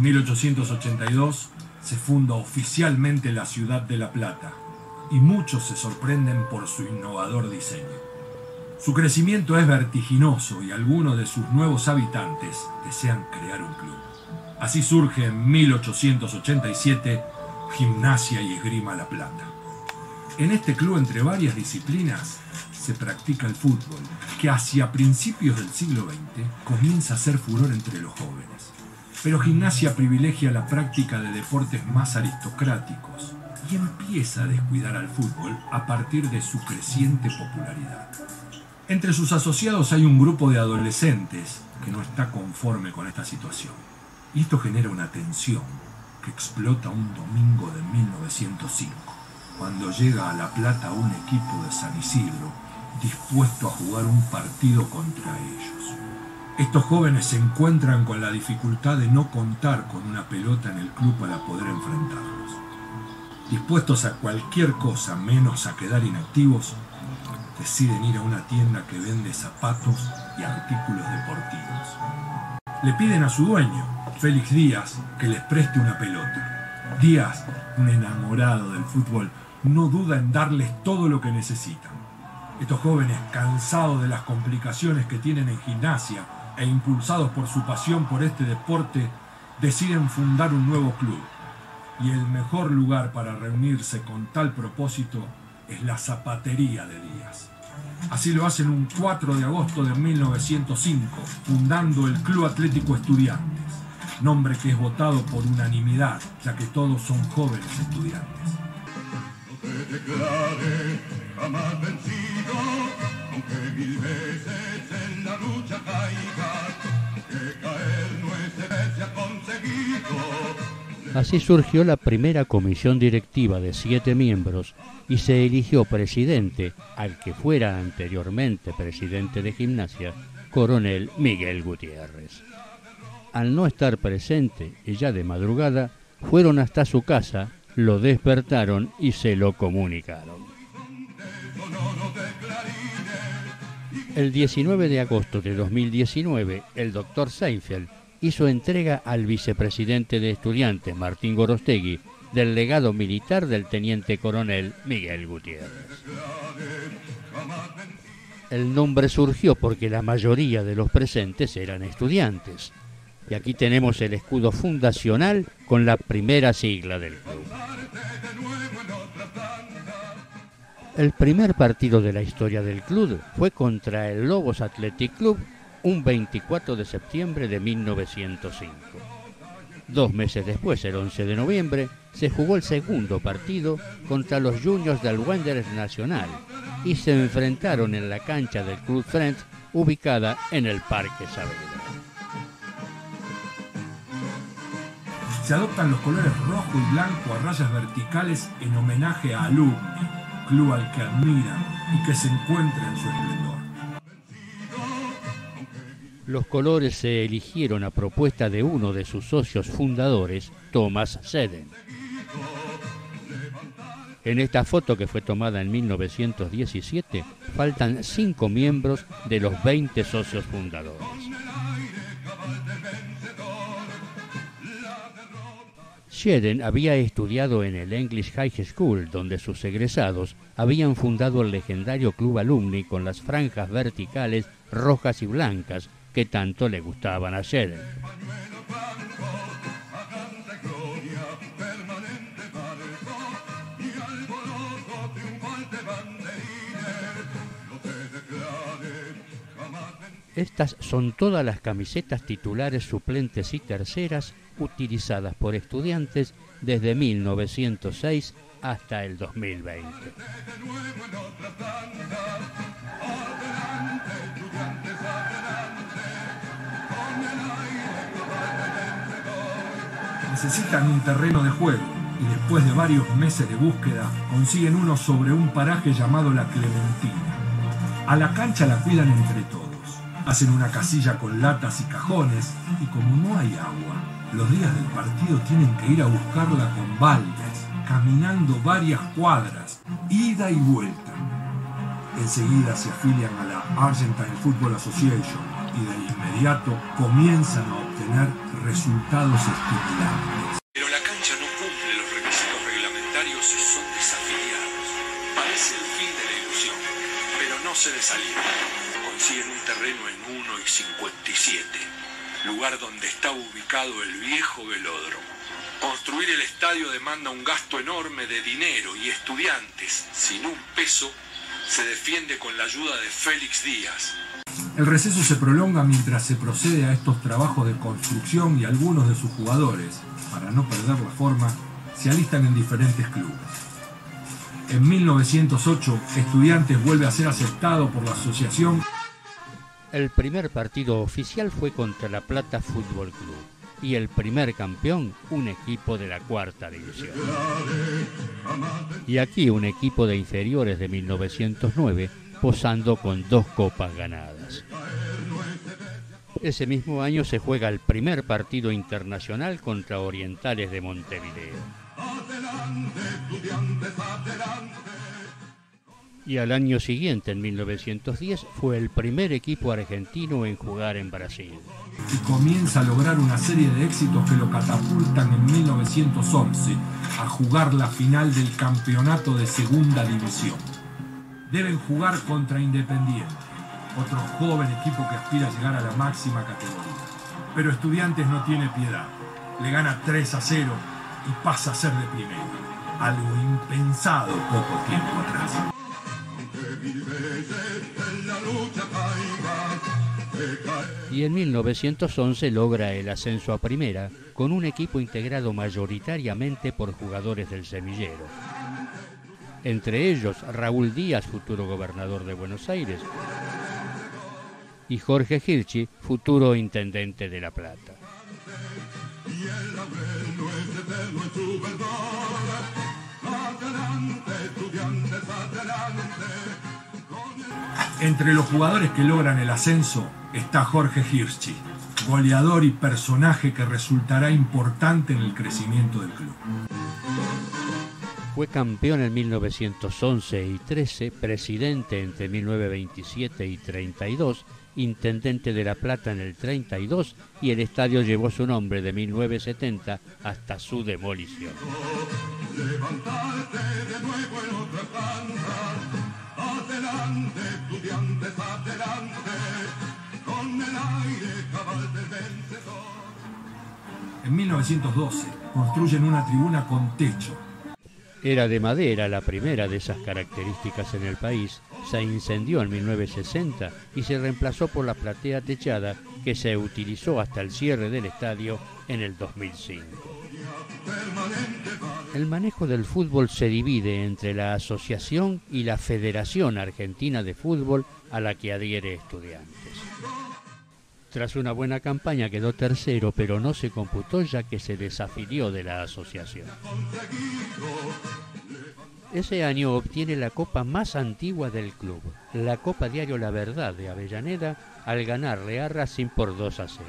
1882 se funda oficialmente la ciudad de La Plata y muchos se sorprenden por su innovador diseño. Su crecimiento es vertiginoso y algunos de sus nuevos habitantes desean crear un club. Así surge en 1887 Gimnasia y Esgrima La Plata. En este club, entre varias disciplinas, se practica el fútbol, que hacia principios del siglo XX comienza a ser furor entre los jóvenes. Pero Gimnasia privilegia la práctica de deportes más aristocráticos y empieza a descuidar al fútbol a partir de su creciente popularidad. Entre sus asociados hay un grupo de adolescentes que no está conforme con esta situación. Y esto genera una tensión que explota un domingo de 1905, cuando llega a La Plata un equipo de San Isidro dispuesto a jugar un partido contra ellos. Estos jóvenes se encuentran con la dificultad de no contar con una pelota en el club para poder enfrentarlos. Dispuestos a cualquier cosa menos a quedar inactivos, deciden ir a una tienda que vende zapatos y artículos deportivos. Le piden a su dueño, Félix Díaz, que les preste una pelota. Díaz, un enamorado del fútbol, no duda en darles todo lo que necesitan. Estos jóvenes, cansados de las complicaciones que tienen en Gimnasia e impulsados por su pasión por este deporte, deciden fundar un nuevo club. Y el mejor lugar para reunirse con tal propósito es la zapatería de Díaz. Así lo hacen un 4 de agosto de 1905, fundando el Club Atlético Estudiantes, nombre que es votado por unanimidad, ya que todos son jóvenes estudiantes. No te declares jamás vencido, aunque 1000 veces en la lucha caigas, que caer no es haberse conseguido. Así surgió la primera comisión directiva de 7 miembros y se eligió presidente al que fuera anteriormente presidente de Gimnasia, coronel Miguel Gutiérrez. Al no estar presente y ya de madrugada, fueron hasta su casa, lo despertaron y se lo comunicaron. El 19 de agosto de 2019, el doctor Seinfeld hizo entrega al vicepresidente de Estudiantes, Martín Gorostegui, del legado militar del teniente coronel Miguel Gutiérrez. El nombre surgió porque la mayoría de los presentes eran estudiantes. Y aquí tenemos el escudo fundacional con la primera sigla del club. El primer partido de la historia del club fue contra el Lobos Athletic Club, un 24 de septiembre de 1905. 2 meses después, el 11 de noviembre, se jugó el segundo partido contra los Juniors del Wanderers Nacional y se enfrentaron en la cancha del Club Friends, ubicada en el Parque Saavedra. Se adoptan los colores rojo y blanco a rayas verticales en homenaje a Alumni, club al que admiran y que se encuentra en su esplendor. Los colores se eligieron a propuesta de uno de sus socios fundadores, Thomas Seden. En esta foto, que fue tomada en 1917, faltan 5 miembros de los 20 socios fundadores. Seden había estudiado en el English High School, donde sus egresados habían fundado el legendario Club Alumni con las franjas verticales rojas y blancas que tanto le gustaban a Sheden. Estas son todas las camisetas titulares, suplentes y terceras utilizadas por estudiantes desde 1906 hasta el 2020. Necesitan un terreno de juego y después de varios meses de búsqueda consiguen uno sobre un paraje llamado La Clementina. A la cancha la cuidan entre todos. Hacen una casilla con latas y cajones y como no hay agua, los días del partido tienen que ir a buscarla con baldes, caminando varias cuadras, ida y vuelta. Enseguida se afilian a la Argentine Football Association y de inmediato comienzan a obtener resultados estimulantes. Pero la cancha no cumple los requisitos reglamentarios y son desafiliados. Parece el fin de la ilusión, pero no se desalientan. Consiguen un terreno en 1,57, lugar donde está ubicado el viejo velódromo. Construir el estadio demanda un gasto enorme de dinero y Estudiantes, sin un peso, se defiende con la ayuda de Félix Díaz. El receso se prolonga mientras se procede a estos trabajos de construcción y algunos de sus jugadores, para no perder la forma, se alistan en diferentes clubes. En 1908, Estudiantes vuelve a ser aceptado por la asociación. El primer partido oficial fue contra La Plata Fútbol Club y el primer campeón, un equipo de la cuarta división. Y aquí un equipo de inferiores de 1909 posando con 2 copas ganadas. Ese mismo año se juega el primer partido internacional contra Orientales de Montevideo. Y al año siguiente, en 1910, fue el primer equipo argentino en jugar en Brasil. Y comienza a lograr una serie de éxitos que lo catapultan en 1911 a jugar la final del campeonato de segunda división. Deben jugar contra Independiente, otro joven equipo que aspira a llegar a la máxima categoría. Pero Estudiantes no tiene piedad. Le gana 3-0 y pasa a ser de primera. Algo impensado poco tiempo atrás. Y en 1911 logra el ascenso a primera con un equipo integrado mayoritariamente por jugadores del semillero. Entre ellos Raúl Díaz, futuro gobernador de Buenos Aires, y Jorge Hirschi, futuro intendente de La Plata. Entre los jugadores que logran el ascenso está Jorge Hirschi, goleador y personaje que resultará importante en el crecimiento del club. Fue campeón en 1911 y 13, presidente entre 1927 y 32, intendente de La Plata en el 32 y el estadio llevó su nombre de 1970 hasta su demolición. Adelante, Estudiantes, adelante, con el aire cabal del vencedor. En 1912 construyen una tribuna con techo. Era de madera, la primera de esas características en el país. Se incendió en 1960 y se reemplazó por la platea techada que se utilizó hasta el cierre del estadio en el 2005. El manejo del fútbol se divide entre la Asociación y la Federación Argentina de Fútbol a la que adhiere Estudiantes. Tras una buena campaña quedó tercero, pero no se computó ya que se desafilió de la asociación. Ese año obtiene la copa más antigua del club, la Copa Diario La Verdad de Avellaneda, al ganarle a Racing por 2-0.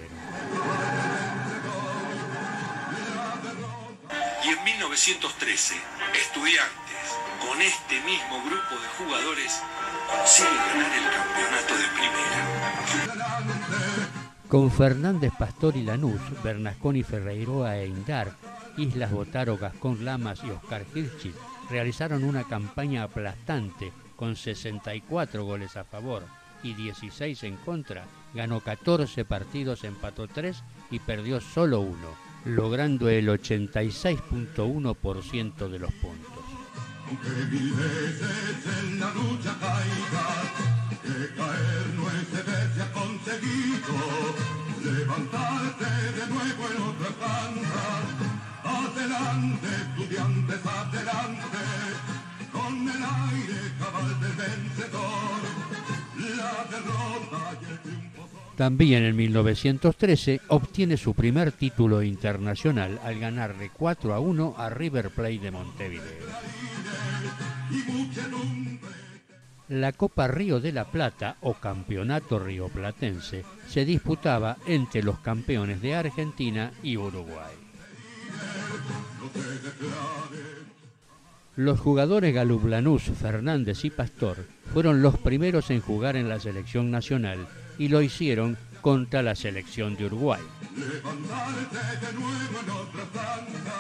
Y en 1913, Estudiantes, con este mismo grupo de jugadores, consigue ganar el campeonato de primera. Con Fernández Pastor y Lanús, Bernasconi Ferreiroa e Indar, Islas Botaro, Gascón Lamas y Oscar Hirschi realizaron una campaña aplastante con 64 goles a favor y 16 en contra. Ganó 14 partidos, empató 3 y perdió solo 1, logrando el 86.1% de los puntos. Aunque mil veces en la lucha caigas, que caer no es deber conseguido, levantarte de nuevo en otra cancha. Adelante, Estudiantes, adelante, con el aire cabal del vencedor, la derrota y el triunfo. También en 1913 obtiene su primer título internacional al ganarle 4-1 a River Plate de Montevideo. La Copa Río de la Plata, o Campeonato Rioplatense, se disputaba entre los campeones de Argentina y Uruguay. Los jugadores Galup, Lanús, Fernández y Pastor fueron los primeros en jugar en la selección nacional y lo hicieron contra la selección de Uruguay. Levantarte de nuevo en otra tanda.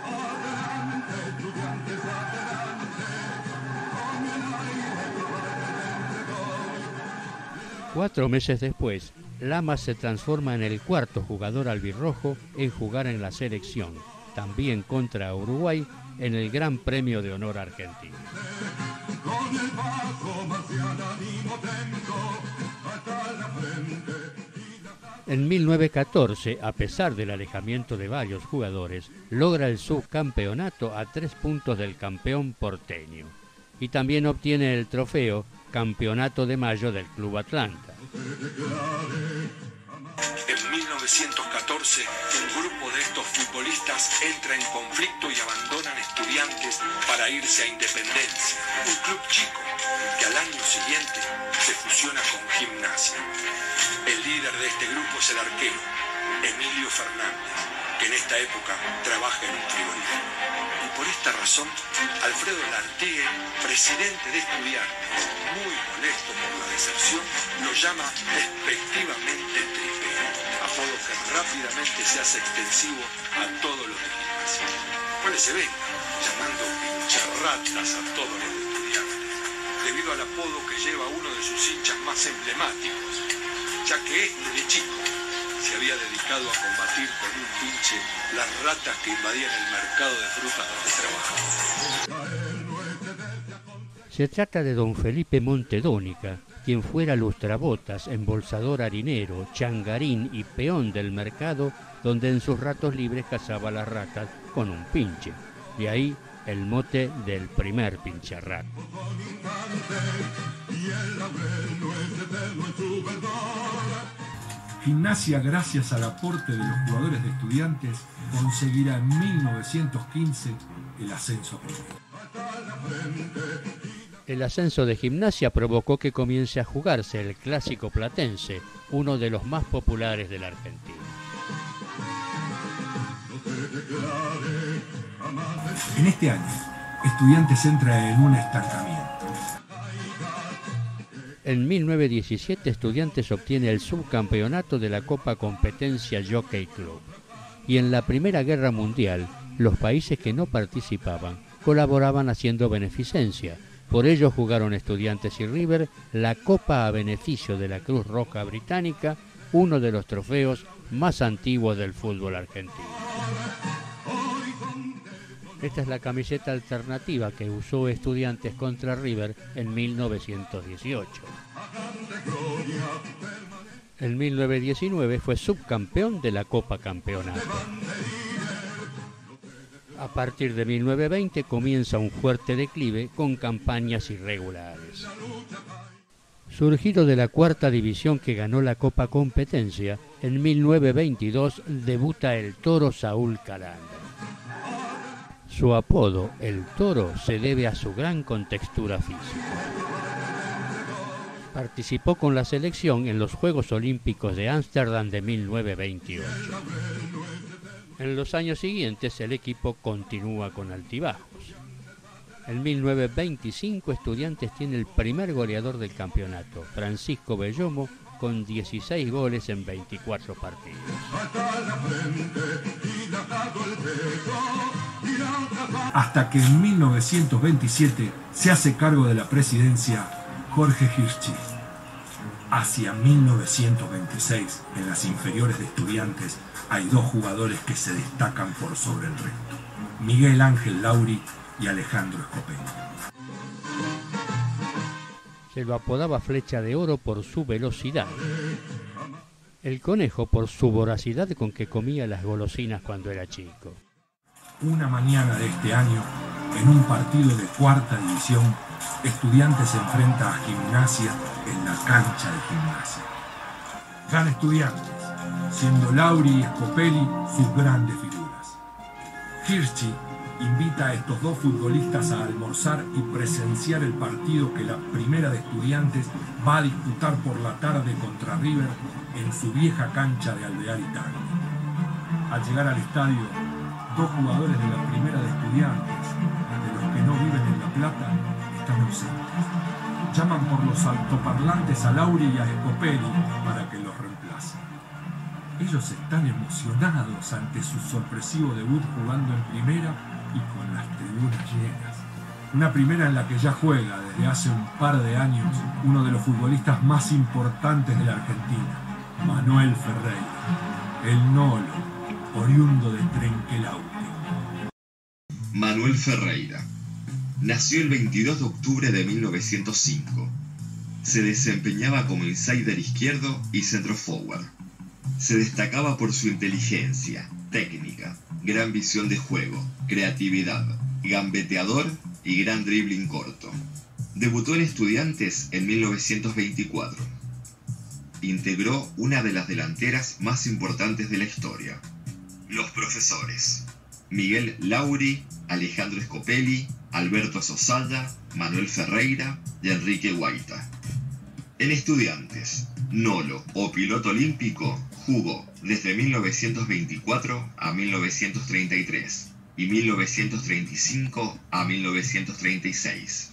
Adelante, estudiantes, adelante. Con el aire probablemente gol. 4 meses después, Lamas se transforma en el cuarto jugador albirrojo en jugar en la selección, también contra Uruguay, en el Gran Premio de Honor Argentino. Con el bajo marcial ánimo tengo hasta la frente. En 1914, a pesar del alejamiento de varios jugadores, logra el subcampeonato a 3 puntos del campeón porteño y también obtiene el trofeo Campeonato de Mayo del Club Atlanta. En 1914, un grupo de estos futbolistas entra en conflicto y abandonan Estudiantes para irse a Independencia, un club chico que al año siguiente se fusiona con Gimnasia. El líder de este grupo es el arquero, Emilio Fernández, que en esta época trabaja en un frigorífico. Y por esta razón, Alfredo Lartigue, presidente de Estudiantes, muy molesto por la deserción, lo llama despectivamente tripero, apodo que rápidamente se hace extensivo a todos los de Gimnasia. Cuales se ven llamando pincharratas a todos los de Estudiantes, debido al apodo que lleva uno de sus hinchas más emblemáticos, ya que este de chico se había dedicado a combatir con un pinche las ratas que invadían el mercado de frutas donde trabajaba. Se trata de don Felipe Montedónica, quien fuera lustrabotas, embolsador harinero, changarín y peón del mercado, donde en sus ratos libres cazaba las ratas con un pinche. De ahí el mote del primer pincharrato. Gimnasia, gracias al aporte de los jugadores de Estudiantes, conseguirá en 1915 el ascenso. El ascenso de Gimnasia provocó que comience a jugarse el Clásico Platense, uno de los más populares de la Argentina. En este año, Estudiantes entra en un estancamiento. En 1917, Estudiantes obtiene el subcampeonato de la Copa Competencia Jockey Club. Y en la Primera Guerra Mundial, los países que no participaban colaboraban haciendo beneficencia. Por ello jugaron Estudiantes y River la Copa a beneficio de la Cruz Roja Británica, uno de los trofeos más antiguos del fútbol argentino. Esta es la camiseta alternativa que usó Estudiantes contra River en 1918. En 1919 fue subcampeón de la Copa Campeonato. A partir de 1920 comienza un fuerte declive con campañas irregulares. Surgido de la cuarta división que ganó la Copa Competencia, en 1922 debuta el Toro Saúl Calanda. Su apodo, el Toro, se debe a su gran contextura física. Participó con la selección en los Juegos Olímpicos de Ámsterdam de 1928. En los años siguientes el equipo continúa con altibajos. En 1925 Estudiantes tiene el primer goleador del campeonato, Francisco Bellomo, con 16 goles en 24 partidos. Hasta que en 1927 se hace cargo de la presidencia Jorge Hirschi. Hacia 1926, en las inferiores de Estudiantes, hay dos jugadores que se destacan por sobre el resto: Miguel Ángel Lauri y Alejandro Scopelli. Se lo apodaba Flecha de Oro por su velocidad. El Conejo por su voracidad con que comía las golosinas cuando era chico. Una mañana de este año, en un partido de cuarta división, Estudiantes se enfrenta a Gimnasia en la cancha de Gimnasia. Gana Estudiantes, siendo Lauri y Scopelli sus grandes figuras. Hirschi invita a estos dos futbolistas a almorzar y presenciar el partido que la primera de Estudiantes va a disputar por la tarde contra River en su vieja cancha de Alvear y Tagle. Al llegar al estadio, dos jugadores de la primera de Estudiantes, de los que no viven en La Plata, están ausentes. Llaman por los altoparlantes a Lauri y a Scopelli para que los reemplacen. Ellos están emocionados ante su sorpresivo debut jugando en primera y con las tribunas llenas. Una primera en la que ya juega desde hace un par de años uno de los futbolistas más importantes de la Argentina, Manuel Ferreira, el Nolo, oriundo de Trenquelauquen. Manuel Ferreira nació el 22 de octubre de 1905. Se desempeñaba como insider izquierdo y centroforward. Se destacaba por su inteligencia, técnica, gran visión de juego, creatividad, gambeteador y gran dribbling corto. Debutó en Estudiantes en 1924. Integró una de las delanteras más importantes de la historia. Los profesores: Miguel Lauri, Alejandro Scopelli, Alberto Sosaya, Manuel Ferreira y Enrique Guaita. En Estudiantes, Nolo o piloto olímpico jugó desde 1924 a 1933 y 1935 a 1936.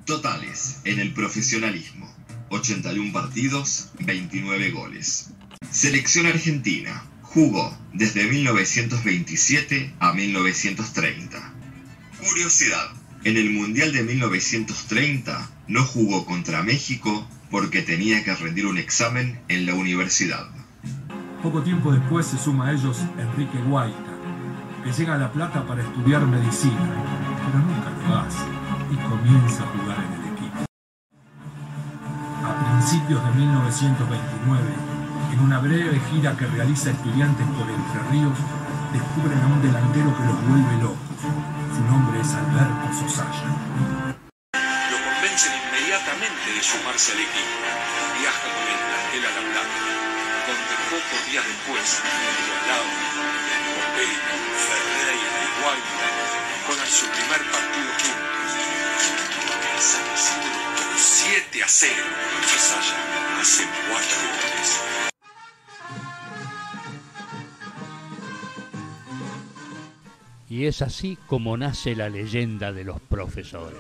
Totales en el profesionalismo: 81 partidos, 29 goles. Selección Argentina. Jugó desde 1927 a 1930. Curiosidad: en el Mundial de 1930 no jugó contra México porque tenía que rendir un examen en la universidad. Poco tiempo después se suma a ellos Enrique Guaita, que llega a La Plata para estudiar medicina, pero nunca lo hace y comienza a jugar en el equipo. A principios de 1929, en una breve gira que realiza Estudiantes por Entre Ríos, descubren a un delantero que los vuelve locos. Su nombre es Alberto Sosaya. Lo convencen inmediatamente de sumarse al equipo. Viaja con el plantel a La Plata, donde pocos días después, los lados de Scopelli, Ferreira y Guaita juegan su primer partido juntos. En San Isidro, 7-0, Sosaya hace 4 goles. Y es así como nace la leyenda de los profesores.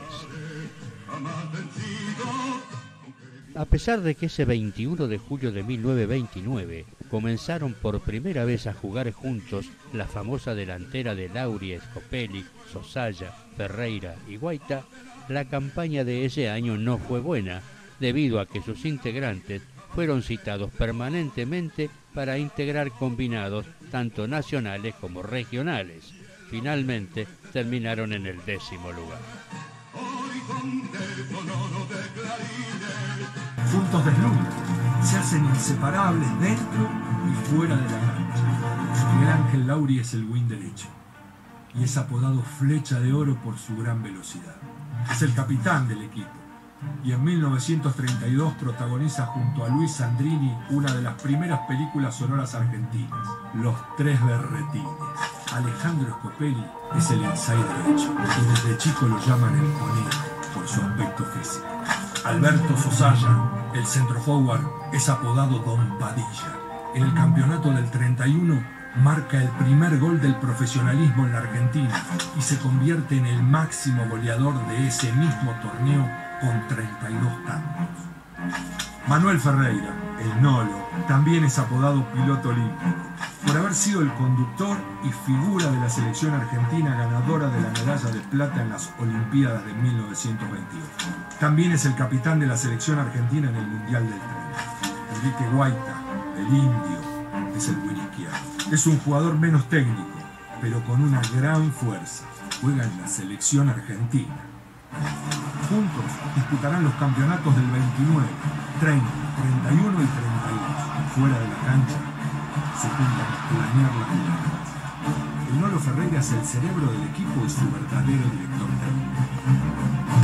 A pesar de que ese 21 de julio de 1929 comenzaron por primera vez a jugar juntos la famosa delantera de Lauri, Scopelli, Sosaya, Ferreira y Guaita, la campaña de ese año no fue buena, debido a que sus integrantes fueron citados permanentemente para integrar combinados tanto nacionales como regionales. Finalmente terminaron en el 10º lugar. Juntos deslumbran, se hacen inseparables dentro y fuera de la cancha. Miguel Ángel Lauri es el wing derecho y es apodado Flecha de Oro por su gran velocidad. Es el capitán del equipo y en 1932 protagoniza junto a Luis Sandrini una de las primeras películas sonoras argentinas, Los Tres Berretines. Alejandro Scopelli es el inside derecho y desde chico lo llaman el conejo por su aspecto físico. Alberto Sosaya, el centroforward, es apodado Don Padilla. En el campeonato del 31 marca el primer gol del profesionalismo en la Argentina y se convierte en el máximo goleador de ese mismo torneo con 32 tantos. Manuel Ferreira, el Nolo, también es apodado piloto olímpico por haber sido el conductor y figura de la selección argentina ganadora de la medalla de plata en las Olimpiadas de 1928. También es el capitán de la selección argentina en el Mundial del 30. Enrique Guaita, el indio, es el wing izquierdo. Es un jugador menos técnico, pero con una gran fuerza. Juega en la selección argentina. Juntos disputarán los campeonatos del 29, 30, 31 y 32. Fuera de la cancha se juntan a planear la jugada. El Nolo Ferreira es el cerebro del equipo y su verdadero director técnico.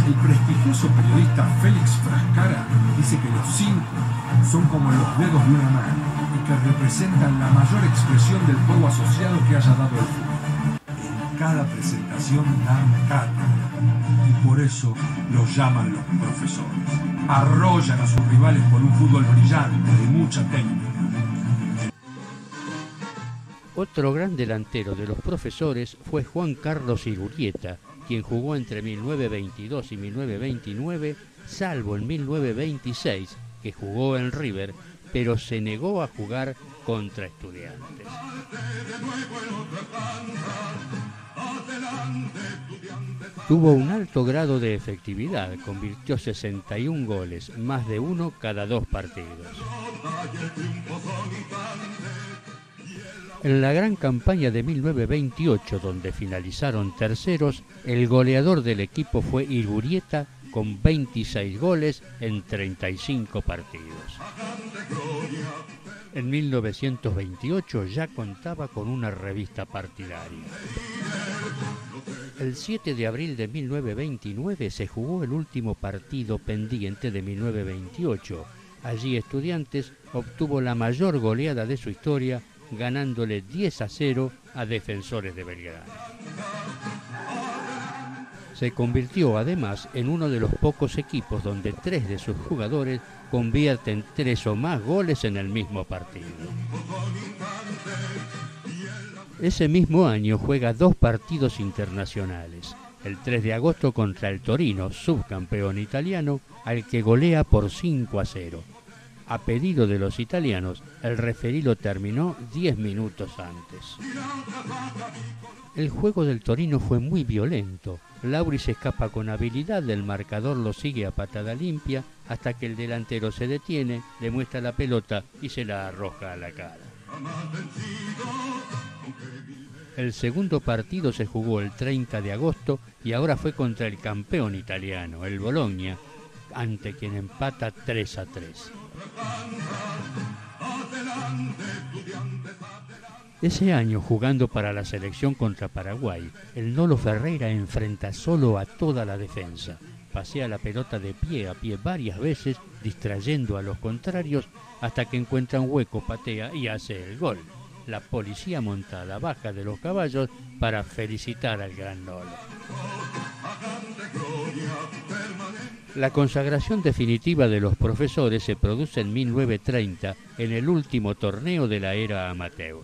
El prestigioso periodista Félix Frascara dice que los 5 son como los dedos de una mano y que representan la mayor expresión del juego asociado que haya dado el fútbol. En cada presentación dan cátedra y por eso los llaman los profesores. Arrollan a sus rivales con un fútbol brillante de mucha técnica. Otro gran delantero de los profesores fue Juan Carlos Irurrieta, quien jugó entre 1922 y 1929, salvo en 1926, que jugó en River, pero se negó a jugar contra Estudiantes. Tuvo un alto grado de efectividad, convirtió 61 goles, más de uno cada 2 partidos. En la gran campaña de 1928, donde finalizaron terceros, el goleador del equipo fue Irurrieta, con 26 goles en 35 partidos. En 1928 ya contaba con una revista partidaria. El 7 de abril de 1929 se jugó el último partido pendiente de 1928. Allí Estudiantes obtuvo la mayor goleada de su historia, ganándole 10-0 a Defensores de Belgrano. Se convirtió además en uno de los pocos equipos donde 3 de sus jugadores convierten 3 o más goles en el mismo partido. Ese mismo año juega 2 partidos internacionales. El 3 de agosto contra el Torino, subcampeón italiano, al que golea por 5-0. A pedido de los italianos, el referí lo terminó 10 minutos antes. El juego del Torino fue muy violento. Lauri se escapa con habilidad, el marcador lo sigue a patada limpia hasta que el delantero se detiene, le muestra la pelota y se la arroja a la cara. El segundo partido se jugó el 30 de agosto y ahora fue contra el campeón italiano, el Bologna, ante quien empata 3-3. Ese año, jugando para la selección contra Paraguay, el Nolo Ferreira enfrenta solo a toda la defensa. Pasea la pelota de pie a pie varias veces, distrayendo a los contrarios, hasta que encuentra un hueco, patea y hace el gol. La policía montada baja de los caballos para felicitar al gran Nolo. La consagración definitiva de los profesores se produce en 1930, en el último torneo de la era amateur.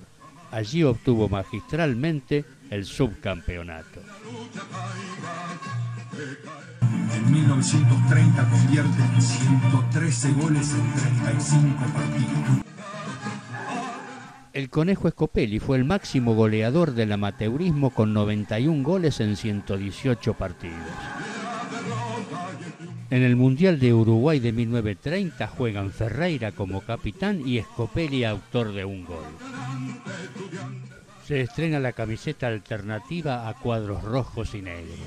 Allí obtuvo magistralmente el subcampeonato. En 1930 convierte 113 goles en 35 partidos. El Conejo Scopelli fue el máximo goleador del amateurismo con 91 goles en 118 partidos. En el Mundial de Uruguay de 1930 juegan Ferreira como capitán y Scopelli autor de un gol. Se estrena la camiseta alternativa a cuadros rojos y negros.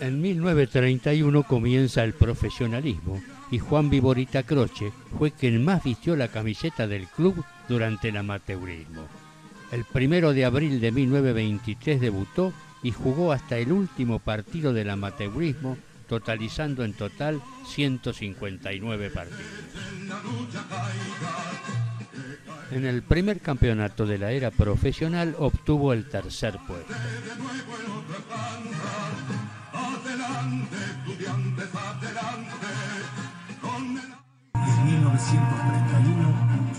En 1931 comienza el profesionalismo y Juan Viborita Croce fue quien más vistió la camiseta del club durante el amateurismo. El 1 de abril de 1923 debutó y jugó hasta el último partido del amateurismo, totalizando en total 159 partidos. En el primer campeonato de la era profesional obtuvo el tercer puesto. Y en 1931,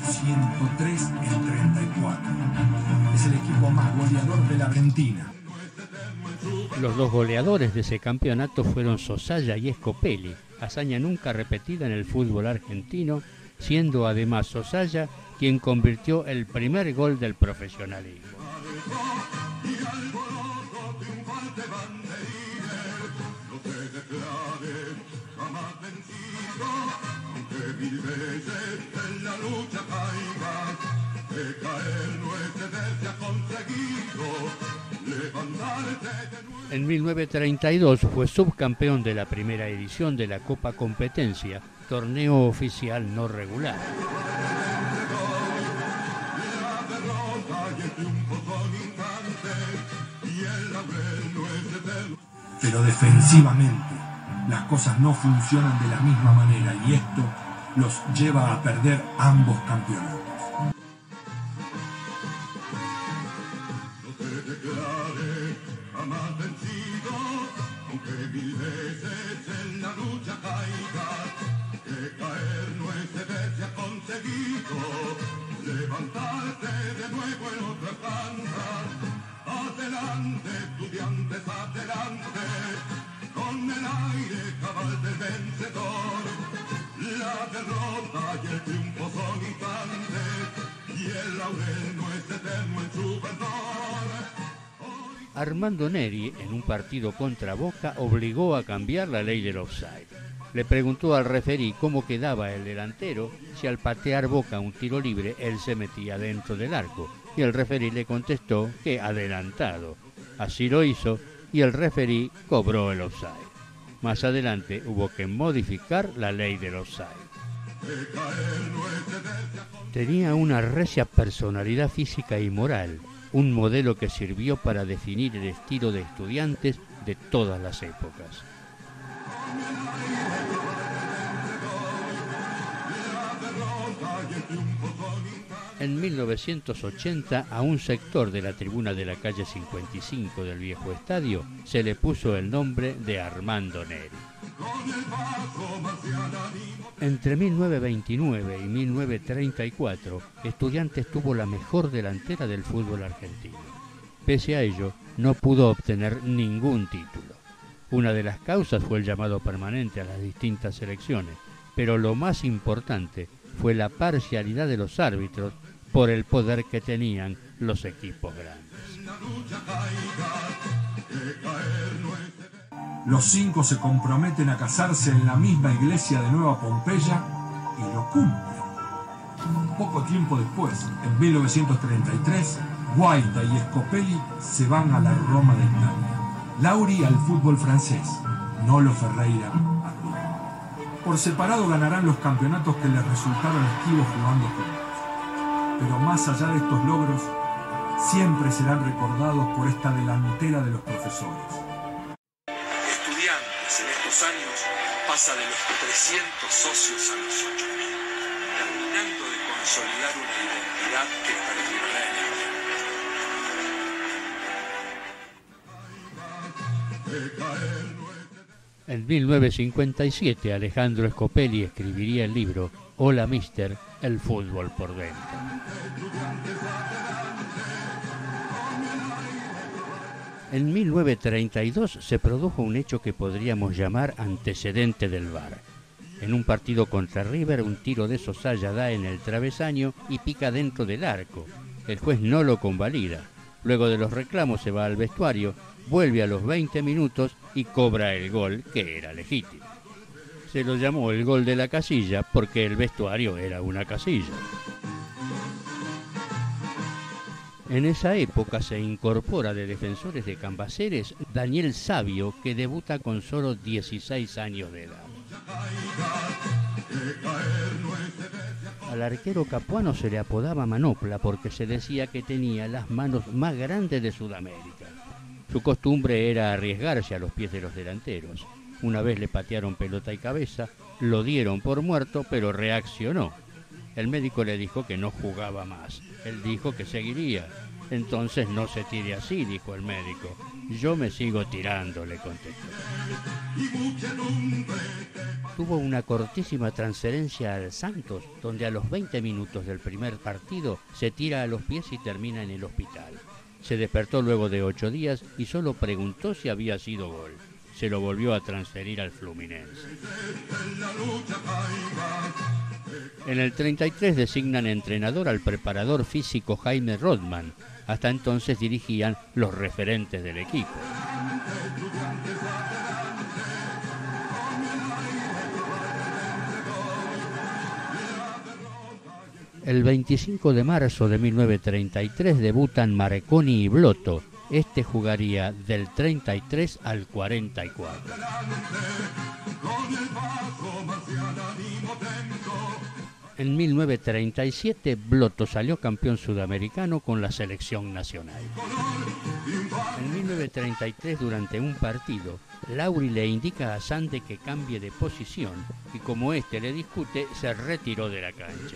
103 en 34. Es el equipo más goleador de la Argentina. Los 2 goleadores de ese campeonato fueron Sosaya y Scopelli, hazaña nunca repetida en el fútbol argentino, siendo además Sosaya quien convirtió el primer gol del profesionalismo. En 1932 fue subcampeón de la primera edición de la Copa Competencia, torneo oficial no regular. Pero defensivamente las cosas no funcionan de la misma manera y esto los lleva a perder ambos campeonatos. Adelante, estudiantes, adelante, con el aire cabal del vencedor. La derrota y el triunfo son instantes, y el laurel no es eterno en su verdor. Armando Neri, en un partido contra Boca, obligó a cambiar la ley del offside. Le preguntó al referí cómo quedaba el delantero si al patear Boca un tiro libre él se metía dentro del arco, y el referí le contestó que adelantado. Así lo hizo y el referí cobró el offside. Más adelante hubo que modificar la ley del offside. Tenía una recia personalidad física y moral, un modelo que sirvió para definir el estilo de Estudiantes de todas las épocas. En 1980, a un sector de la tribuna de la calle 55 del viejo estadio se le puso el nombre de Armando Neri. Entre 1929 y 1934, Estudiantes tuvo la mejor delantera del fútbol argentino. Pese a ello, no pudo obtener ningún título. Una de las causas fue el llamado permanente a las distintas selecciones, pero lo más importante fue la parcialidad de los árbitros por el poder que tenían los equipos grandes. Los 5 se comprometen a casarse en la misma iglesia de Nueva Pompeya y lo cumplen. Poco tiempo después, en 1933, Guaita y Scopelli se van a la Roma de Italia. Lauri al fútbol francés, Nolo Ferreira al Roma. Por separado ganarán los campeonatos que les resultaron esquivos jugando juntos. Pero más allá de estos logros, siempre serán recordados por esta delantera de los profesores. Estudiantes en estos años pasa de los 300 socios a los 8.000, terminando de consolidar una identidad que perdurará en el tiempo. En 1957, Alejandro Scopelli escribiría el libro Hola Mister, el fútbol por dentro. En 1932 se produjo un hecho que podríamos llamar antecedente del VAR. En un partido contra River, un tiro de Sosaya da en el travesaño y pica dentro del arco. El juez no lo convalida. Luego de los reclamos se va al vestuario, vuelve a los 20 minutos y cobra el gol que era legítimo. Se lo llamó el gol de la casilla porque el vestuario era una casilla. En esa época se incorpora de Defensores de Cambaceres Daniel Savio, que debuta con solo 16 años de edad. Al arquero capuano se le apodaba Manopla porque se decía que tenía las manos más grandes de Sudamérica. Su costumbre era arriesgarse a los pies de los delanteros. Una vez le patearon pelota y cabeza, lo dieron por muerto, pero reaccionó. El médico le dijo que no jugaba más. Él dijo que seguiría. Entonces no se tire así, dijo el médico. Yo me sigo tirando, le contestó. Tuvo una cortísima transferencia al Santos, donde a los 20 minutos del primer partido se tira a los pies y termina en el hospital. Se despertó luego de 8 días y solo preguntó si había sido gol. Se lo volvió a transferir al Fluminense. En el 33 designan entrenador al preparador físico Jaime Rodman. Hasta entonces dirigían los referentes del equipo. El 25 de marzo de 1933 debutan Marconi y Blotto. Este jugaría del 33 al 44. En 1937, Blotto salió campeón sudamericano con la selección nacional. En 1933, durante un partido, Lauri le indica a Sande que cambie de posición y como éste le discute, se retiró de la cancha.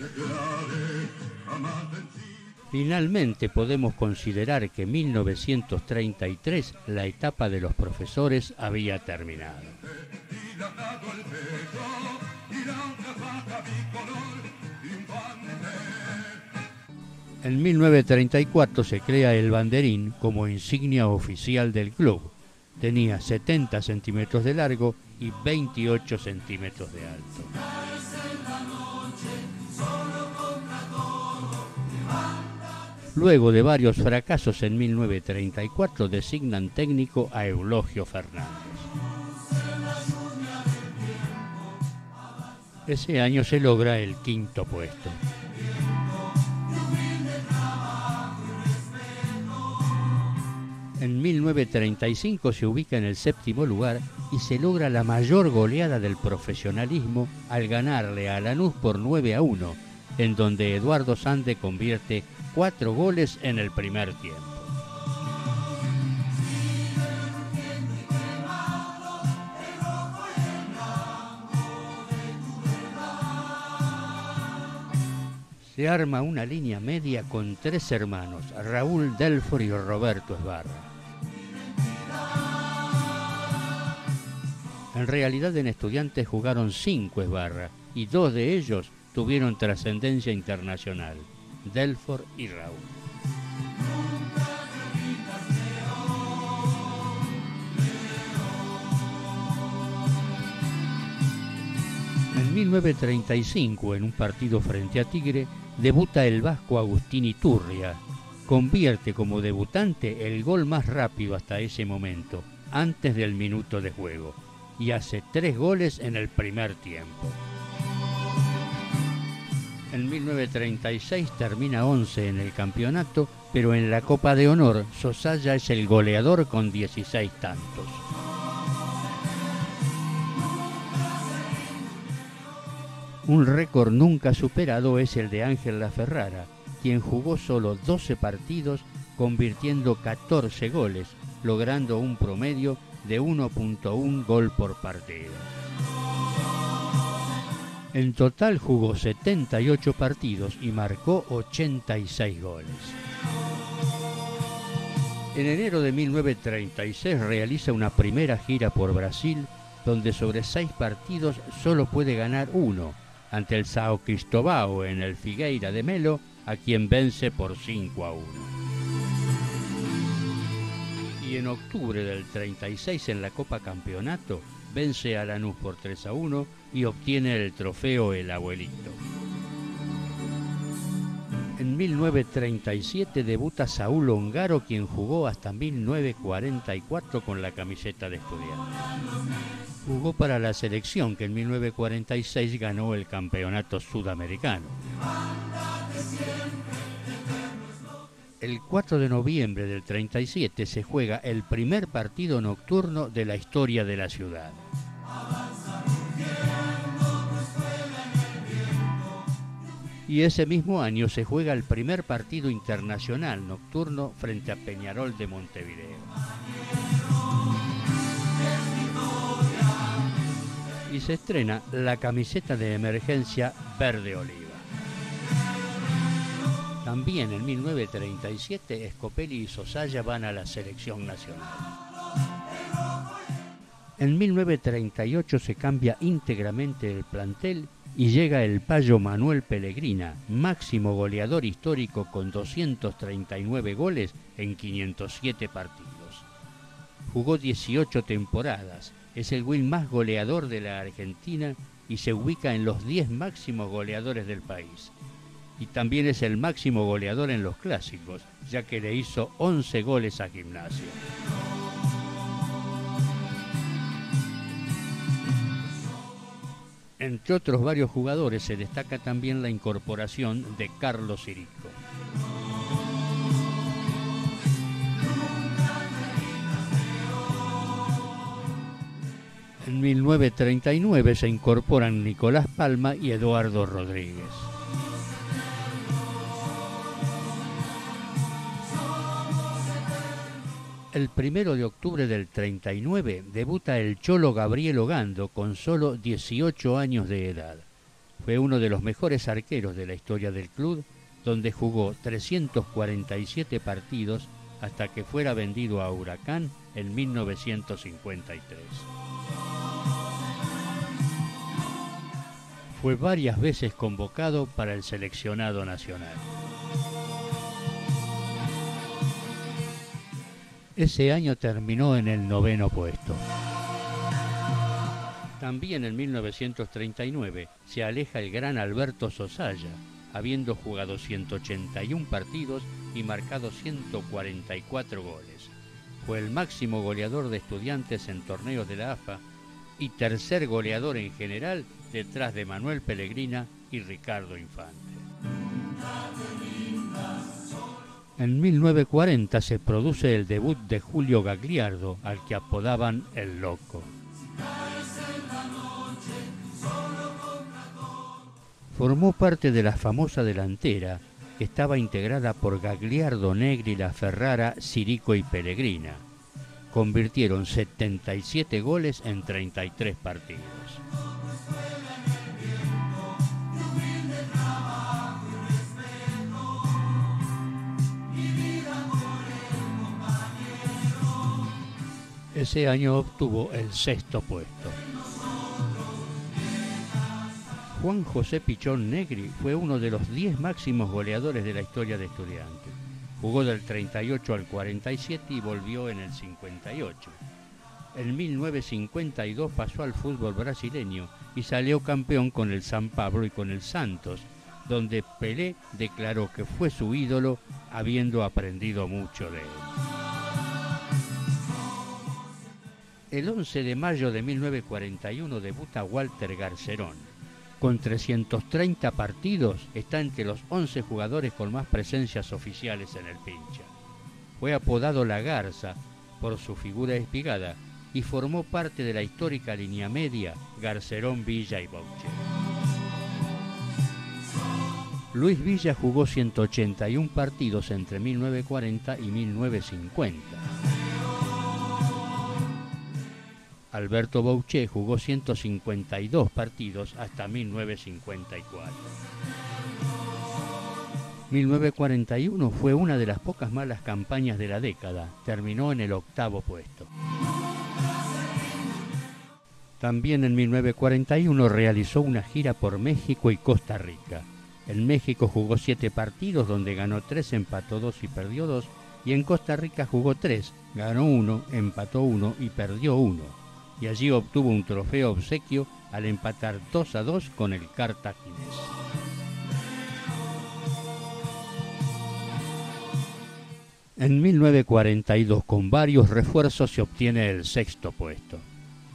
Finalmente podemos considerar que en 1933 la etapa de los profesores había terminado. En 1934 se crea el banderín como insignia oficial del club. Tenía 70 centímetros de largo y 28 centímetros de alto. Luego de varios fracasos en 1934 designan técnico a Eulogio Fernández. Ese año se logra el quinto puesto. En 1935 se ubica en el séptimo lugar y se logra la mayor goleada del profesionalismo al ganarle a Lanús por 9-1, en donde Eduardo Sande convierte 4 goles en el primer tiempo. Se arma una línea media con 3 hermanos, Raúl, Delfor y Roberto Esbarra. En realidad en Estudiantes jugaron 5 Esbarra y 2 de ellos tuvieron trascendencia internacional, Delfor y Raúl. En 1935, en un partido frente a Tigre, debuta el vasco Agustín Iturria. Convierte como debutante el gol más rápido hasta ese momento, antes del minuto de juego, y hace 3 goles en el primer tiempo. En 1936 termina 11 en el campeonato, pero en la Copa de Honor, Sosaya es el goleador con 16 tantos. Un récord nunca superado es el de Ángel Laferrara, quien jugó solo 12 partidos, convirtiendo 14 goles, logrando un promedio de 1.1 gol por partido. En total jugó 78 partidos y marcó 86 goles. En enero de 1936 realiza una primera gira por Brasil, donde sobre 6 partidos solo puede ganar 1, ante el São Cristóvão en el Figueira de Melo, a quien vence por 5-1. Y en octubre del 36 en la Copa Campeonato, vence a Lanús por 3-1 y obtiene el trofeo El Abuelito. En 1937 debuta Saúl Ongaro, quien jugó hasta 1944 con la camiseta de Estudiantes. Jugó para la selección, que en 1946 ganó el campeonato sudamericano. El 4 de noviembre del 37 se juega el primer partido nocturno de la historia de la ciudad. Y ese mismo año se juega el primer partido internacional nocturno frente a Peñarol de Montevideo. Y se estrena la camiseta de emergencia verde oliva. También en 1937 Scopelli y Sosaya van a la selección nacional. En 1938 se cambia íntegramente el plantel y llega el payo Manuel Pellegrina, máximo goleador histórico con 239 goles en 507 partidos. Jugó 18 temporadas, es el win más goleador de la Argentina y se ubica en los 10 máximos goleadores del país. Y también es el máximo goleador en los clásicos, ya que le hizo 11 goles a Gimnasia. Entre otros varios jugadores se destaca también la incorporación de Carlos Sirico. En 1939 se incorporan Nicolás Palma y Eduardo Rodríguez. El 1 de octubre del 39 debuta el Cholo Gabriel Ogando con solo 18 años de edad. Fue uno de los mejores arqueros de la historia del club, donde jugó 347 partidos hasta que fuera vendido a Huracán en 1953. Fue varias veces convocado para el seleccionado nacional. Ese año terminó en el 9º puesto. También en 1939 se aleja el gran Alberto Sosaya, habiendo jugado 181 partidos y marcado 144 goles. Fue el máximo goleador de Estudiantes en torneos de la AFA y tercer goleador en general detrás de Manuel Pellegrina y Ricardo Infante. En 1940 se produce el debut de Julio Gagliardo, al que apodaban El Loco. Formó parte de la famosa delantera que estaba integrada por Gagliardo, Negri, La Ferrara, Sirico y Pellegrina. Convirtieron 77 goles en 33 partidos. Ese año obtuvo el 6º puesto. Juan José Pichón Negri fue uno de los 10 máximos goleadores de la historia de Estudiantes. Jugó del 38 al 47 y volvió en el 58. En 1952 pasó al fútbol brasileño y salió campeón con el San Pablo y con el Santos, donde Pelé declaró que fue su ídolo, habiendo aprendido mucho de él. El 11 de mayo de 1941 debuta Walter Garcerón. Con 330 partidos, está entre los 11 jugadores con más presencias oficiales en el Pincha. Fue apodado La Garza por su figura espigada y formó parte de la histórica línea media Garcerón, Villa y Boucher. Luis Villa jugó 181 partidos entre 1940 y 1950. Alberto Boucher jugó 152 partidos hasta 1954. 1941 fue una de las pocas malas campañas de la década, terminó en el 8º puesto. También en 1941 realizó una gira por México y Costa Rica. En México jugó 7 partidos donde ganó 3, empató 2 y perdió 2, y en Costa Rica jugó 3, ganó 1, empató 1 y perdió 1. Y allí obtuvo un trofeo obsequio al empatar 2-2 con el cartaginés. En 1942, con varios refuerzos, se obtiene el 6º puesto.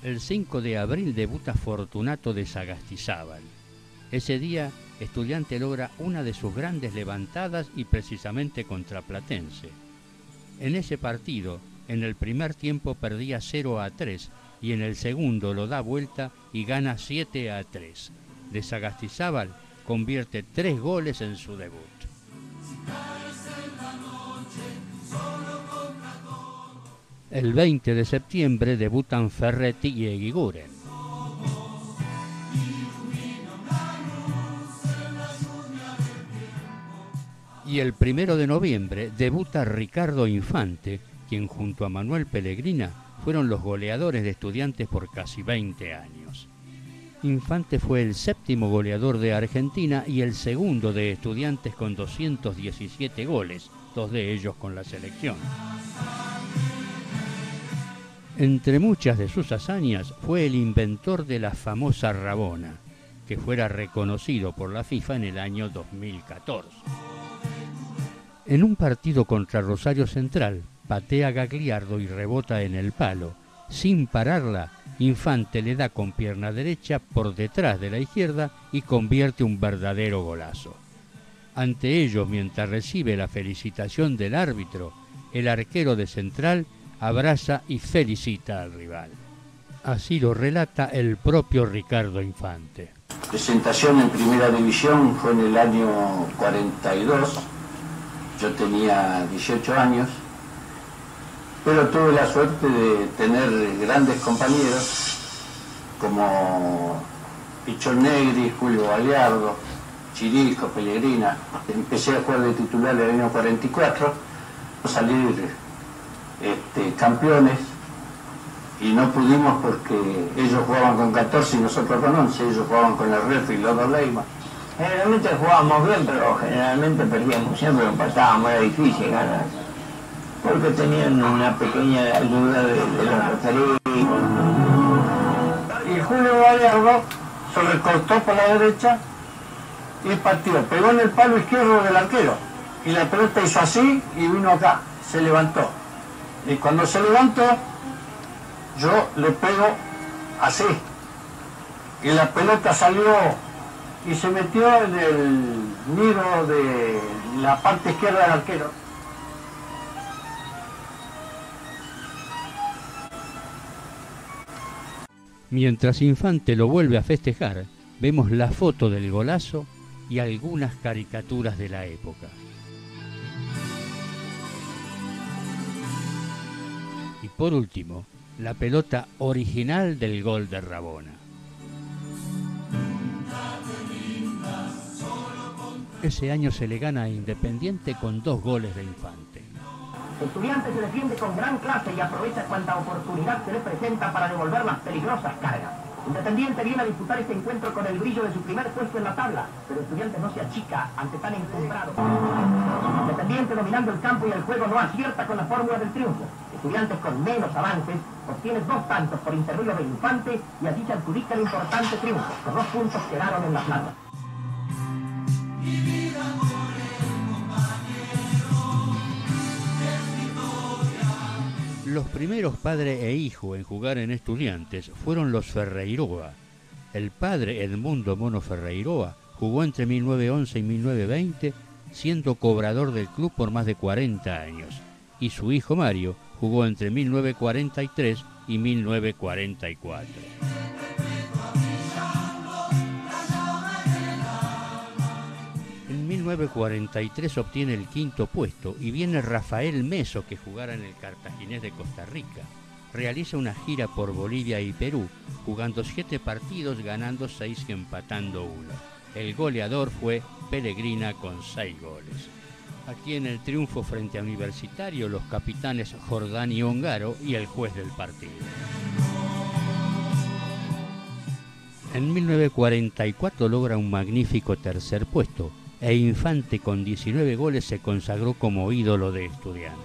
El 5 de abril debuta Fortunato de Sagastizábal. Ese día, Estudiante logra una de sus grandes levantadas y precisamente contra Platense. En ese partido, en el primer tiempo perdía 0-3, y en el segundo lo da vuelta y gana 7-3. De Sagastizábal convierte 3 goles en su debut. El 20 de septiembre debutan Ferretti y Eguiguren. Y el 1 de noviembre debuta Ricardo Infante, quien junto a Manuel Pellegrina fueron los goleadores de Estudiantes por casi 20 años. Infante fue el 7º goleador de Argentina y el 2º de Estudiantes con 217 goles, 2 de ellos con la selección. Entre muchas de sus hazañas fue el inventor de la famosa Rabona, que fuera reconocido por la FIFA en el año 2014. En un partido contra Rosario Central, patea Gagliardo y rebota en el palo. Sin pararla, Infante le da con pierna derecha por detrás de la izquierda y convierte un verdadero golazo. Ante ellos, mientras recibe la felicitación del árbitro, el arquero de Central abraza y felicita al rival. Así lo relata el propio Ricardo Infante. Presentación en Primera División fue en el año 42. Yo tenía 18 años. Pero tuve la suerte de tener grandes compañeros como Pichón Negri, Julio Gagliardo, Sirico, Pellegrina. Empecé a jugar de titular en el año 44, salir campeones, y no pudimos porque ellos jugaban con 14 y nosotros con 11, ellos jugaban con el Refi y los dos Leyma. Generalmente jugábamos bien, pero generalmente perdíamos, siempre empatábamos, era difícil ganar. Porque tenían una pequeña ayuda de los referidos. Y Julio Gagliardo se recortó por la derecha y partió, pegó en el palo izquierdo del arquero. y la pelota hizo así y vino acá, se levantó. Y cuando se levantó, yo le pego así. Y la pelota salió y se metió en el nido de la parte izquierda del arquero. Mientras Infante lo vuelve a festejar, vemos la foto del golazo y algunas caricaturas de la época. Y por último, la pelota original del gol de Rabona. Ese año se le gana a Independiente con 2 goles de Infante. Estudiantes se defiende con gran clase y aprovecha cuanta oportunidad se le presenta para devolver las peligrosas cargas. Independiente viene a disputar este encuentro con el brillo de su primer puesto en la tabla, pero Estudiantes no se achica ante tan encumbrado. Independiente dominando el campo y el juego no acierta con la fórmula del triunfo. Estudiantes con menos avances obtiene 2 tantos por intermedio de Infante y así se adjudica el importante triunfo. Los 2 puntos quedaron en la plata. Los primeros padre e hijo en jugar en Estudiantes fueron los Ferreiroa. El padre, Edmundo Mono Ferreiroa, jugó entre 1911 y 1920, siendo cobrador del club por más de 40 años. Y su hijo Mario jugó entre 1943 y 1944. En 1943 obtiene el 5º puesto y viene Rafael Meso, que jugara en el Cartaginés de Costa Rica. Realiza una gira por Bolivia y Perú, jugando 7 partidos, ganando 6 y empatando 1. El goleador fue Pellegrina con 6 goles. Aquí en el triunfo frente a Universitario, los capitanes Jordán y Ongaro y el juez del partido. En 1944 logra un magnífico 3er puesto, e Infante con 19 goles se consagró como ídolo de Estudiantes.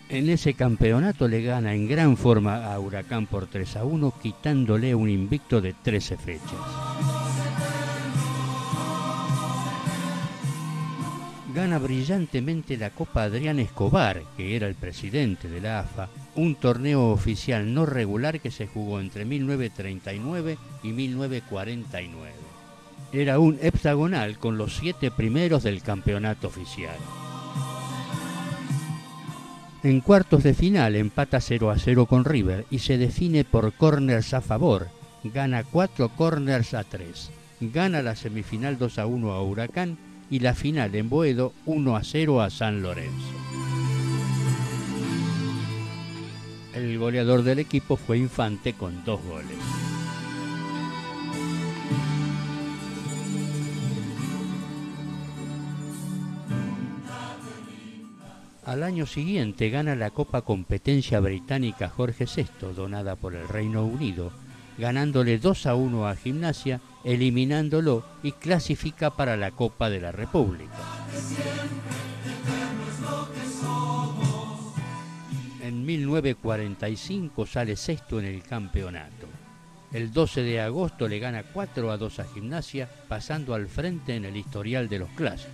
En ese campeonato le gana en gran forma a Huracán por 3-1, quitándole un invicto de 13 fechas. Gana brillantemente la Copa Adrián Escobar, que era el presidente de la AFA, un torneo oficial no regular que se jugó entre 1939 y 1949. Era un heptagonal con los 7 primeros del campeonato oficial. En cuartos de final empata 0-0 con River y se define por córners a favor. Gana 4 córners a 3. Gana la semifinal 2-1 a Huracán y la final en Boedo 1-0 a San Lorenzo. El goleador del equipo fue Infante con 2 goles. Al año siguiente gana la Copa Competencia Británica Jorge VI, donada por el Reino Unido, ganándole 2-1 a Gimnasia, eliminándolo y clasifica para la Copa de la República. En 1945 sale 6º en el campeonato. El 12 de agosto le gana 4-2 a Gimnasia, pasando al frente en el historial de los clásicos.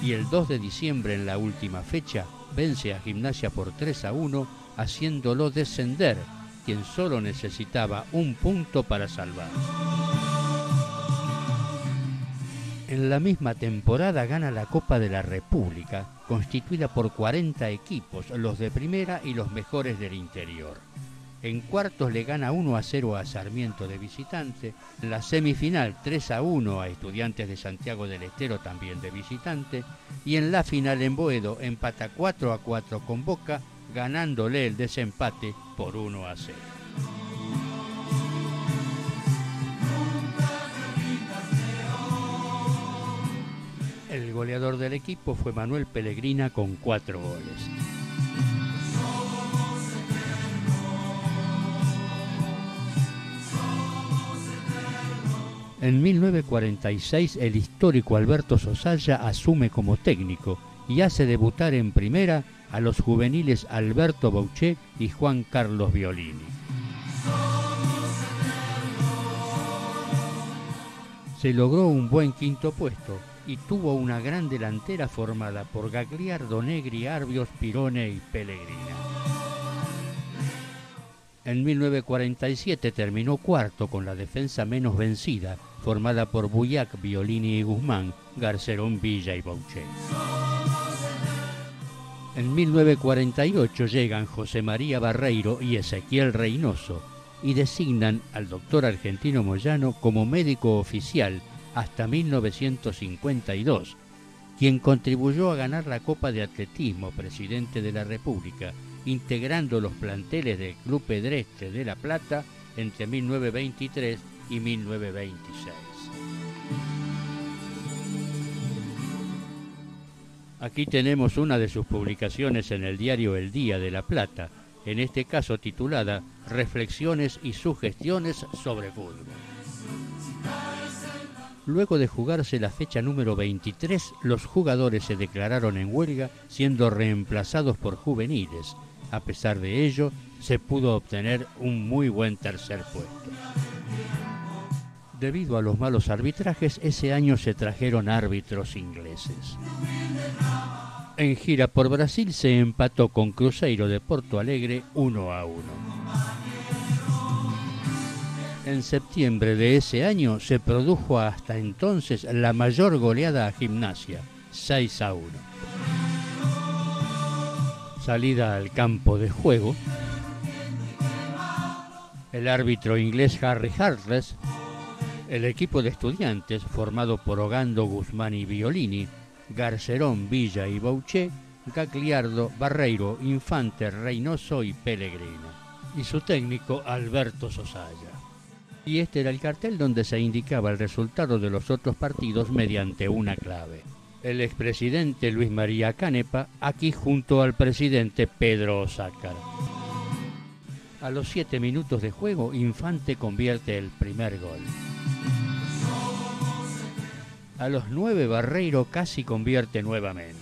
Y el 2 de diciembre, en la última fecha, vence a Gimnasia por 3-1, haciéndolo descender, quien solo necesitaba un punto para salvarse. En la misma temporada gana la Copa de la República, constituida por 40 equipos, los de primera y los mejores del interior. En cuartos le gana 1-0 a Sarmiento de visitante, en la semifinal 3-1 a Estudiantes de Santiago del Estero, también de visitante, y en la final en Boedo empata 4-4 con Boca, ganándole el desempate por 1-0. El goleador del equipo fue Manuel Pellegrina con 4 goles. En 1946 el histórico Alberto Sosaya asume como técnico y hace debutar en primera a los juveniles Alberto Bouché y Juan Carlos Violini. Se logró un buen quinto puesto y tuvo una gran delantera formada por Gagliardo, Negri, Arbios, Pirone y Pellegrina. En 1947 terminó cuarto con la defensa menos vencida, formada por Buyac, Violini y Guzmán, Garcerón, Villa y Boucher. En 1948 llegan José María Barreiro y Ezequiel Reynoso y designan al doctor Argentino Moyano como médico oficial hasta 1952, quien contribuyó a ganar la Copa de Atletismo Presidente de la República, integrando los planteles del Club Pedestre de La Plata entre 1923 y 1926. Aquí tenemos una de sus publicaciones en el diario El Día de La Plata, en este caso titulada Reflexiones y sugestiones sobre fútbol. Luego de jugarse la fecha número 23, los jugadores se declararon en huelga, siendo reemplazados por juveniles. A pesar de ello, se pudo obtener un muy buen tercer puesto. Debido a los malos arbitrajes, ese año se trajeron árbitros ingleses. En gira por Brasil se empató con Cruzeiro de Porto Alegre 1-1. En septiembre de ese año se produjo hasta entonces la mayor goleada a Gimnasia, 6-1. Salida al campo de juego. El árbitro inglés Harry Hartless, el equipo de Estudiantes, formado por Ogando, Guzmán y Violini, Garcerón, Villa y Boucher, Gagliardo, Barreiro, Infante, Reynoso y Pellegrina, y su técnico Alberto Sosaya. Y este era el cartel donde se indicaba el resultado de los otros partidos mediante una clave. El expresidente Luis María Canepa, aquí junto al presidente Pedro Osácar. A los 7 minutos de juego, Infante convierte el primer gol. A los 9, Barreiro casi convierte nuevamente.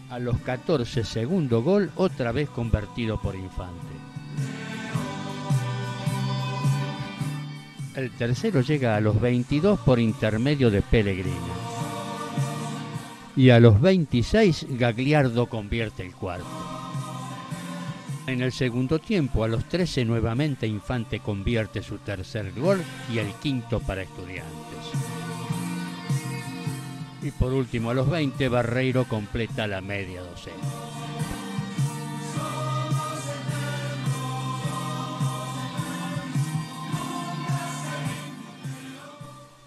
A los 14, segundo gol, otra vez convertido por Infante. El tercero llega a los 22 por intermedio de Pellegrina. Y a los 26, Gagliardo convierte el cuarto. En el segundo tiempo, a los 13, nuevamente Infante convierte su tercer gol y el quinto para Estudiantes. Y por último, a los 20, Barreiro completa la media docena.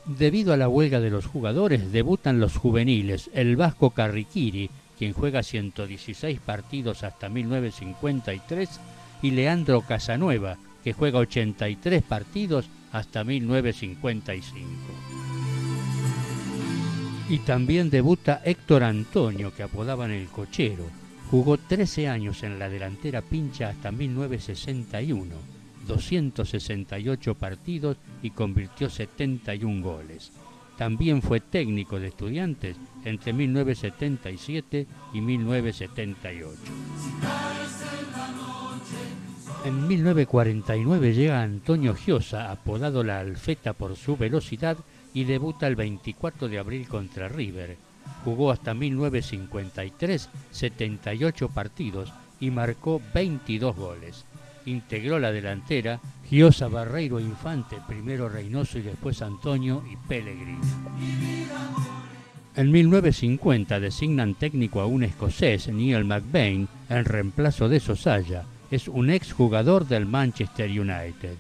Debido a la huelga de los jugadores, debutan los juveniles, el vasco Carriquiri, quien juega 116 partidos hasta 1953, y Leandro Casanueva, que juega 83 partidos hasta 1955. Y también debuta Héctor Antonio, que apodaban el Cochero. Jugó 13 años en la delantera pincha hasta 1961, 268 partidos y convirtió 71 goles. También fue técnico de Estudiantes entre 1977 y 1978. En 1949 llega Antonio Giosa, apodado La Alfeta por su velocidad, y debuta el 24 de abril contra River. Jugó hasta 1953, 78 partidos y marcó 22 goles. Integró la delantera Giosa, Barreiro, Infante, primero Reynoso y después Antonio y Pellegrina. En 1950 designan técnico a un escocés, Neil McBain, en reemplazo de Sosaya. Es un exjugador del Manchester United.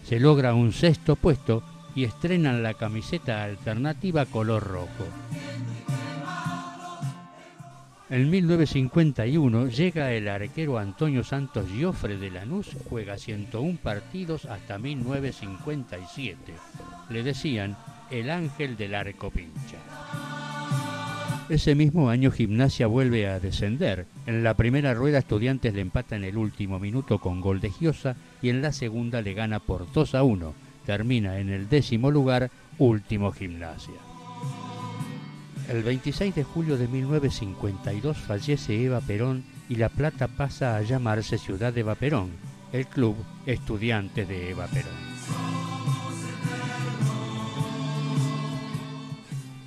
Se logra un sexto puesto y estrenan la camiseta alternativa color rojo. En 1951 llega el arquero Antonio Santos Giofre de Lanús, juega 101 partidos hasta 1957. Le decían el ángel del arco pincha. Ese mismo año Gimnasia vuelve a descender. En la primera rueda Estudiantes le empata en el último minuto con gol de Giosa y en la segunda le gana por 2-1. Termina en el 10º lugar, último Gimnasia. El 26 de julio de 1952 fallece Eva Perón y La Plata pasa a llamarse Ciudad de Eva Perón, el club Estudiantes de Eva Perón.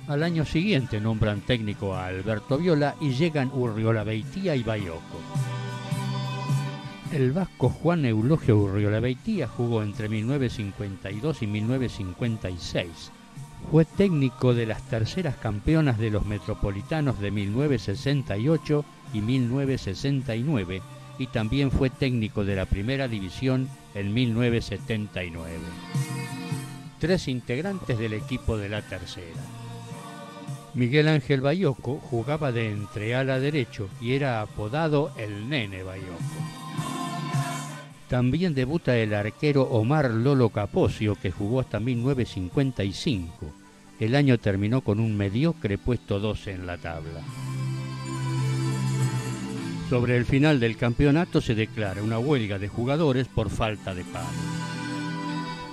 Al año siguiente nombran técnico a Alberto Viola y llegan Urriolabeitía y Baiocco. El vasco Juan Eulogio Urriolabeitía jugó entre 1952 y 1956. Fue técnico de las terceras campeonas de los Metropolitanos de 1968 y 1969 y también fue técnico de la Primera División en 1979. 3 integrantes del equipo de la tercera. Miguel Ángel Baiocco jugaba de entreala derecho y era apodado el Nene Baiocco. También debuta el arquero Omar Lolo Caposio, que jugó hasta 1955. El año terminó con un mediocre puesto 12 en la tabla. Sobre el final del campeonato se declara una huelga de jugadores por falta de pago.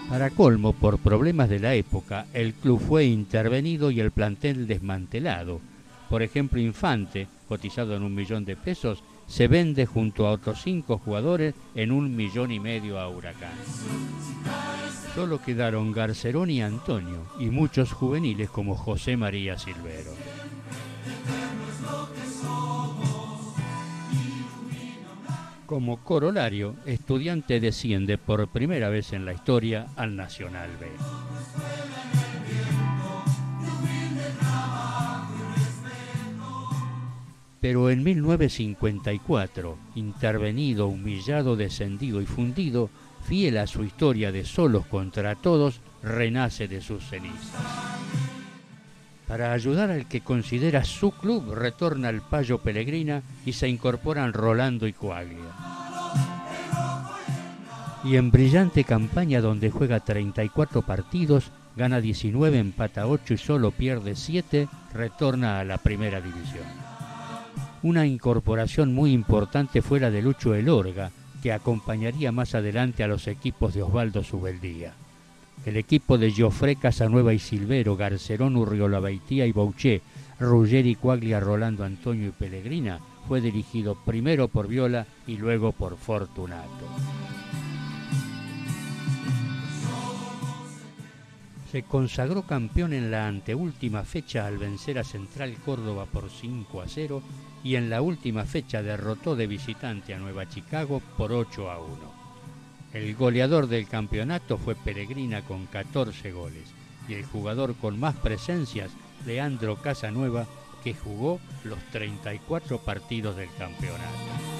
Para colmo, por problemas de la época, el club fue intervenido y el plantel desmantelado. Por ejemplo, Infante, cotizado en 1 millón de pesos, se vende junto a otros 5 jugadores en 1,5 millones a Huracán. Solo quedaron Garcerón y Antonio, y muchos juveniles como José María Silvero. Como corolario, Estudiante desciende por primera vez en la historia al Nacional B. Pero en 1954, intervenido, humillado, descendido y fundido, fiel a su historia de solos contra todos, renace de sus cenizas. Para ayudar al que considera su club, retorna al Payo Pellegrina y se incorporan Rolando y Coaglia. Y en brillante campaña donde juega 34 partidos, gana 19, empata 8 y solo pierde 7, retorna a la Primera División. Una incorporación muy importante fue la de Lucho Elorga, que acompañaría más adelante a los equipos de Osvaldo Subeldía. El equipo de Joffre, Casanueva y Silvero, Garcerón, Urriolabeitía y Bouché, Ruggeri, Coaglia, Rolando, Antonio y Pellegrina fue dirigido primero por Viola y luego por Fortunato. Se consagró campeón en la anteúltima fecha al vencer a Central Córdoba por 5-0 y en la última fecha derrotó de visitante a Nueva Chicago por 8-1. El goleador del campeonato fue Pellegrina con 14 goles y el jugador con más presencias, Leandro Casanueva, que jugó los 34 partidos del campeonato.